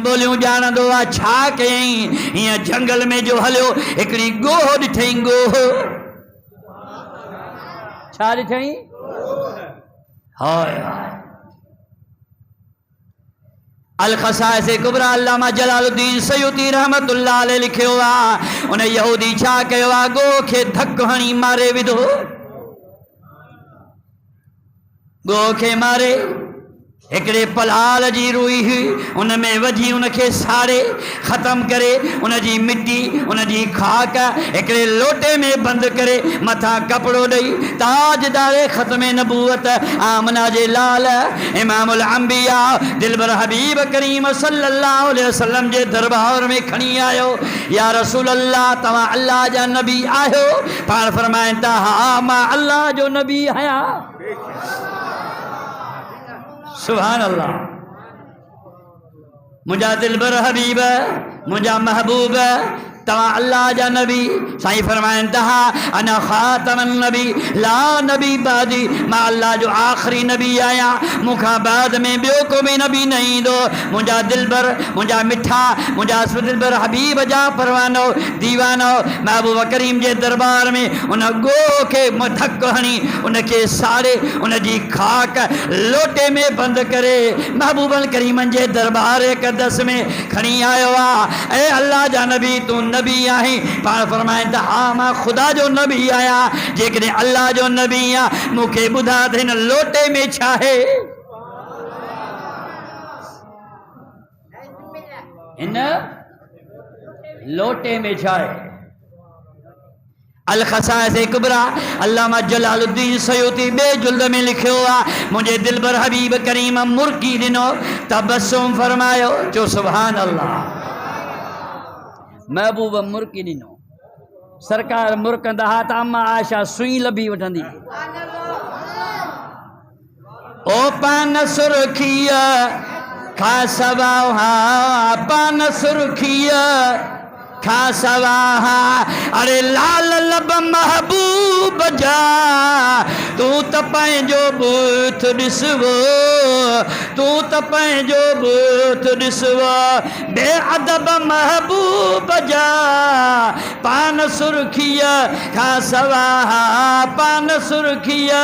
बोलियूं ॼाणंदो आहे छा कयईं हीअं जंगल में जो हलियो हिकिड़ी गोह ॾिठईं गोह छा ॾिठईं हाय अल ख़साइस कुबरा अल्लामा जलालुद्दीन सयूती रहमतुल्लाह अलैह लिखियो आहे उन यहूदी छा कयो आहे गोह खे धक हणी मारे विधो गोह खे मारे हिकिड़े पलाल जी रुई हुई उन में वझी उनखे साड़े ख़त्म करे उन जी मिट्टी उन जी खाक हिकिड़े लोटे में बंदि करे मथां कपिड़ो ॾेई ताजदारे ख़त्म नबूवत आमना जे लाल इमामुल अंबिया दिलबर हबीब करीम सल्लल्लाहु अलैहि वसल्लम जे दरबार में खणी आयो या रसूल अल्लाह तव्हां अल्लाह जा नबी आहियो पाण फरमाइनि था हा मां अल्लाह जो नबी आहियां सुभान अल्लाह मुंहिंजा दिलबर हबीब मुंहिंजा महबूब तव्हां अल्लाह जा नबी साईं फरमाइनि था अना ख़ातमन नबी ला नबी बादी मां अल्लाह जो आख़िरी नबी आहियां मूंखां बाद में ॿियो को बि नबी न ईंदो मुंहिंजा दिलबर मुंहिंजा मिठा मुंहिंजा दिलबर हबीब जा परवानो दीवानो महबूब करीम जे दरबार में उन गोह खे धक हणी उनखे साड़े उन जी खाक लोटे में बंदि करे महबूबन करीमन जे दरबार क़दस में खणी आयो आहे ऐं अल्लाह जा नबी तूं नबी आहीं पाण फरमाइनि था हा मां ख़ुदा जो नबी आहियां जेकॾहिं अल्लाह जो नबी आहियां मूंखे ॿुधा त हिन लोटे में छा आहे हिन लोटे में छा आहे अल ख़साइस कुबरा अल्लामा जलालुद्दीन सयूती बे जुल्द में लिखियो आहे मुंहिंजे दिलबर हबीब करीम मुर्की ॾिनो तबस्सुम फरमायो जो सुभान अल्लाह महबूब मुर्की ॾिनो सरकार मुर्कंदा हा त अम्मा आशा सुई लभी वठंदी ओ पान सुर्खिया खा सवा हा पान सुर्खिया खा सवा हा अरे लाल लब महबूब जा तूं त पंहिंजो बूथ ॾिसवो तूं त पंहिंजो बूथ ॾिसवो बेअदब महबूब जा पान सुर्खिया खा सवा हा पान सुर्खिया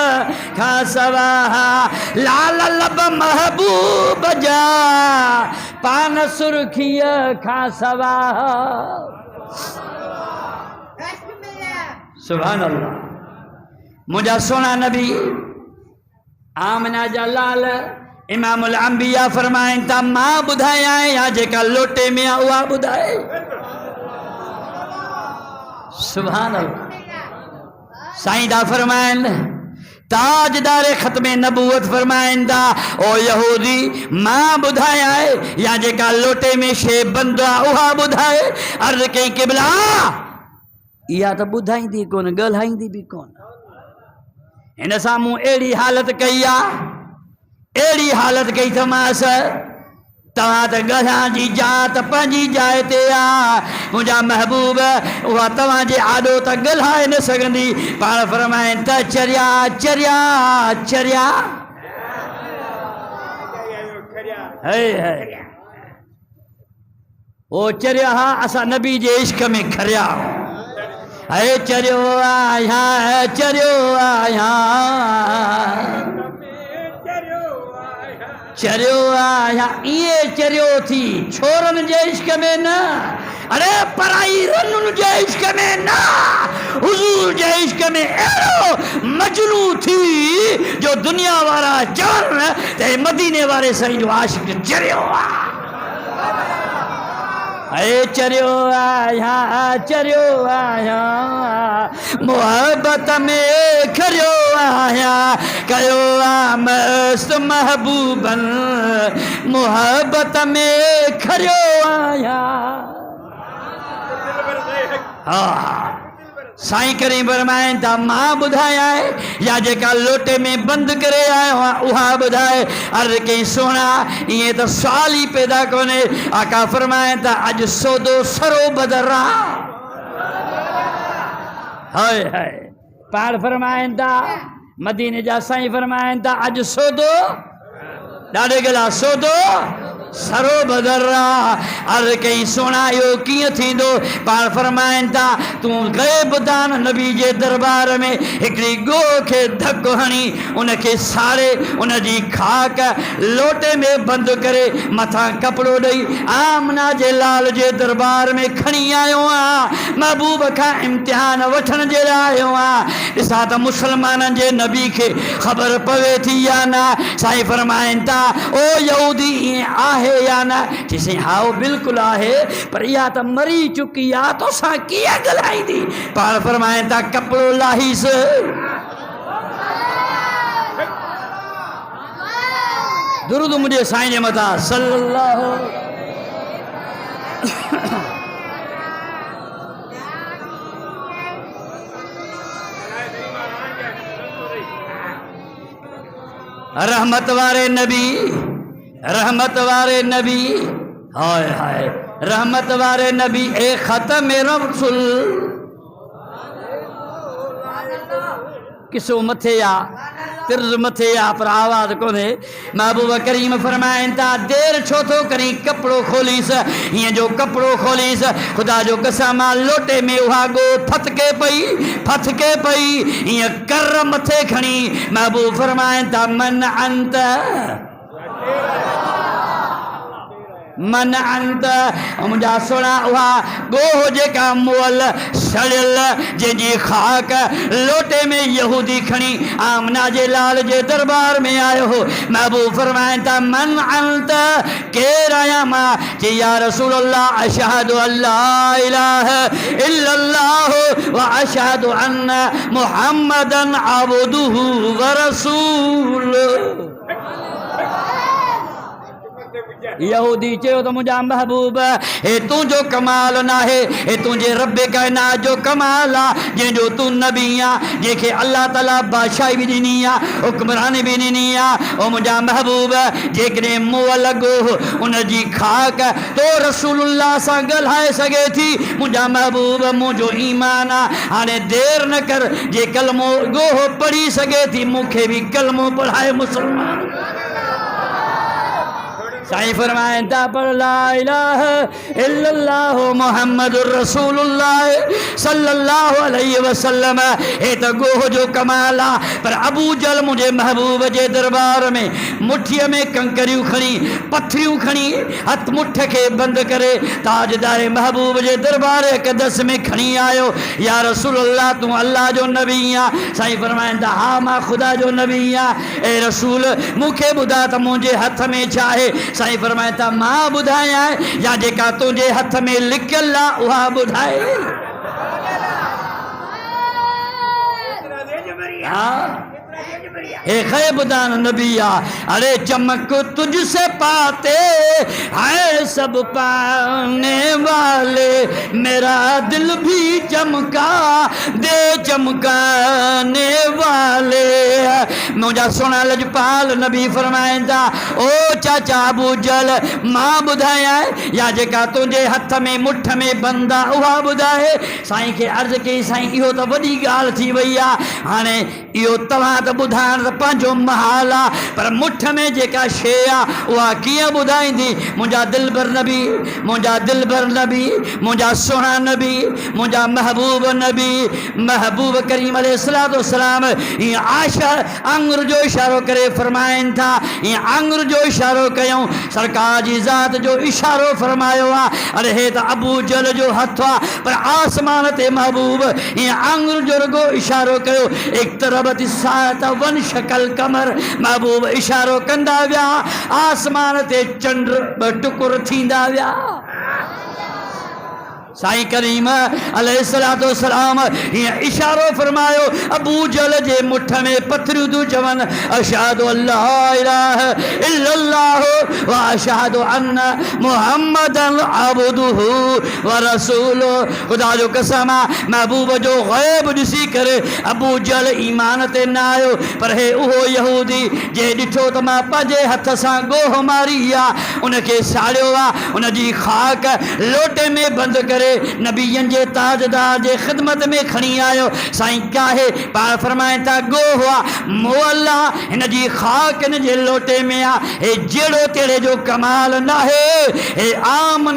खा सवा हा लाल लब महबूब जा पान सुर्खिया खा सवा सुभान अल्लाह मुंहिंजा सोना नबी आमना जा लाल इमामुल अंबिया फरमाइनि था मां ॿुधायां या जेका लोटे में आहे उहा ॿुधाए सुभान अल्लाह साईं दा फरमाइनि ताजदारे ख़त्मे नबूवत फरमाइनि था ओ यहूदी मां ॿुधायां या जेका लोटे में शइ बंदि आहे उहा ॿुधाए अर्ज़ कई क़िबला इहा त ॿुधाईंदी कोन ॻाल्हाईंदी बि कोन हिन सां मूं अहिड़ी हालत कई आहे अहिड़ी हालत कई अथमांसि तव्हां त ॻाल्हाइण जी जात पंहिंजी जाइ ते आहे मुंहिंजा महबूब उहा तव्हांजे आॾो त ॻाल्हाए न सघंदी पाण फरमाइनि त चरिया चरिया चरिया ओ चरिया हा असां नबी जे इश्क में खरिया है चरियो आहियां चरियो आहियां चरियो आहियां इहे चरियो थी छोरनि जे इश्क में न अरे पराई रनुनि जे इश्क में न हुजूर जे इश्क में अहिड़ो मजनू थी जो दुनिया वारा चवनि त मदीने वारे साईं जो आशिक़ चरियो आहे चरियो आहियां मोहब्बत में खरियो आहियां कयो आहे मस्त महबूबन मोहब्बत में खरियो आहियां हा साईं करीम फरमाइनि था मां ॿुधायां या जेका लोटे में बंदि करे आयो आहे उहा ॿुधाए अर्ज़ कई सोना ईअं त सुवाल ई पैदा कोन्हे आका फरमाइनि था अॼु सौदो सरो बदर हाय हाय पाण फरमाइनि था मदीने जा साईं फरमाइनि था अॼु सौदो ॾाढे गला सौदो सरो बदर्रा अर्ज कई सोना यो किए थींदो पाण फरमाइन था तू ग़ैब दान नबी जे दरबार में हिकड़ी गो के धक्को हणी उनके साड़े उन जी खाक लोटे में बंद करे मथा कपड़ो दई आमना जे लाल जे दरबार में खणी आयो आ महबूब का इम्तिहान वठण जे आयो आ ॾिसां त मुसलमाननि जे नबी के खबर पवे थी या ना साईं फरमाइन था ओ यहूदी ईअं आहे या ना जिसे हाओ बिल्कुल आहे पर या तो मरी चुकी या तो सा किया गलाई दी पाण फरमाए ता कपड़ो लाहीस दुरूद मुझे साईं जे मथा सल्लल्लाहु रहमत वारे नबी रहमत वारे नबी हाय हाय रहमत वारे नबी ए खत्म रसूल किसो मथे आ तिर्ज मथे आ पर आवाज कोने महबूब करीम फरमाइन ता देर छो थो करी कपड़ो खोलीस ये जो कपड़ो खोलीस खुदा जो कसम लोटे में उहा गो फतके पई ये कर मथे खणी महबूब फरमाइन ता मन अंत मन अंत मुझा सुना हुआ गोह जेका मोल सड़ियल जंहिंजी खाक लोटे में यहूदी खणी आमना जे लाल जे दरबार में आयो हो महबूब फरमाए था मन अंत केर आया मां जे या रसूल अल्लाह अशहदु अल्ला इलाहा इल्लल्लाह व अशहदु अन्न मुहम्मदन अब्दुहु व रसूलुहु यहूदी चयो तो मुझा महबूब हे तू जो कमाल ना है हे तुझे रब्बे कायनात जो कमाल आ जंहिंजो तू नबी आ जंहिंखे अल्लाह ताला बादशाही भी ॾिनी आहे हुक्मरानी भी ॾिनी आहे ओ मुझा महबूब जेकॾहिं मुंहुं लॻो उन जी खाक तो रसूलुल्लाह सां ॻाल्हाए सघे थी मुझा महबूब मुंहिंजो ईमान आहे हाणे देर न कर जे कलमो ॻोहो पढ़ी सघे थी मूंखे भी कलमो पढ़ाए मुसलमान साईं फरमाइन था पर ला इलाहा इल्लल्लाह मुहम्मदुर रसूलुल्लाह सल्लल्लाहु अलैहि वसल्लम हे तो गोह जो कमाल आहे पर अबू जल मुझे महबूब जे दरबार में मुठीअ में कंकरियूं खणी पथरियूं खणी हथ मुठ के बंद करे ताजदार महबूब जे दरबार अक़दस में खणी आयो या रसूलुल्लाह तू अल्लाह जो नबी आ साईं फरमाइन था हा मां खुदा जो नबी आ ए रसूल मूंखे ॿुधा त मुंहिंजे हथ में छा आहे साईं फरमाए था मां ॿुधाया या जेका तुंहिंजे हथ में लिखियल आहे उहा ॿुधाए हे ग़ैबदान नबिया अरे चमक तुझसे पाते है सब पाने वाले मेरा दिल भी चमका दे चमकाने वाले मुझा सोना लजपाल नबी फरमाइंदा ओ चाचा अबू जल मां ॿुधाया या जेका तुंहिंजे हथ में मुठ में बंदा उहा ॿुधाए साईं खे अर्ज़ कई साईं इहो त वॾी ॻाल्हि थी वई आहे हाणे इहो तव्हां त ॿुधाइण त पंहिंजो महाल आहे पर मुठ में जेका शइ आहे उहा कीअं ॿुधाईंदी मुंहिंजा दिलबर नबी मुंहिंजा दिलबर नबी मुंहिंजा सुहिणा नबी मुंहिंजा महबूब नबी महबूब करीम अलैहिस्सलातु वस्सलाम ईअं आशा आंगुर जो इशारो करे फरमाइनि था ईअं आंगुर जो इशारो कयूं सरकार जी ज़ात जो इशारो फरमायो आहे अरे हे त अबू जल जो हथ आहे पर आसमान ते महबूब ईअं आंगुर जो रुगो इशारो कयो इक़्तरबति साअत वन शकल कमर महबूब इशारो कंदा विया आसमान ते चंड ॿ टुकुर थींदा विया साईं करीम अलैहिस्सलातु वस्सलाम हीअं इशारो फरमायो अबू जल जे मुठ में पथरियूं तूं चवनि अशहदु अल्ला इलाहा इल्लल्लाह व अशहदु अन्न मुहम्मदन अब्दुहु व रसूलुहु खुदा जो कसम आहे महबूब जो ग़ैब ॾिसी करे अबू जल ईमान ते न आयो पर हे उहो यहूदी जे ॾिठो त मां पंहिंजे हथ सां गोह मारी आहे उनखे साड़ियो आहे उन जी खाक लोटे में बंदि करे करे नबीयन जे ताजदार जे खिदमत में खणी आयो साईं काहे पाण फरमाए था गो हुआ मो अल्लाह इन जी खाक इन जे लोटे में आ ए जेड़ो तेरे जो कमाल ना है ए आम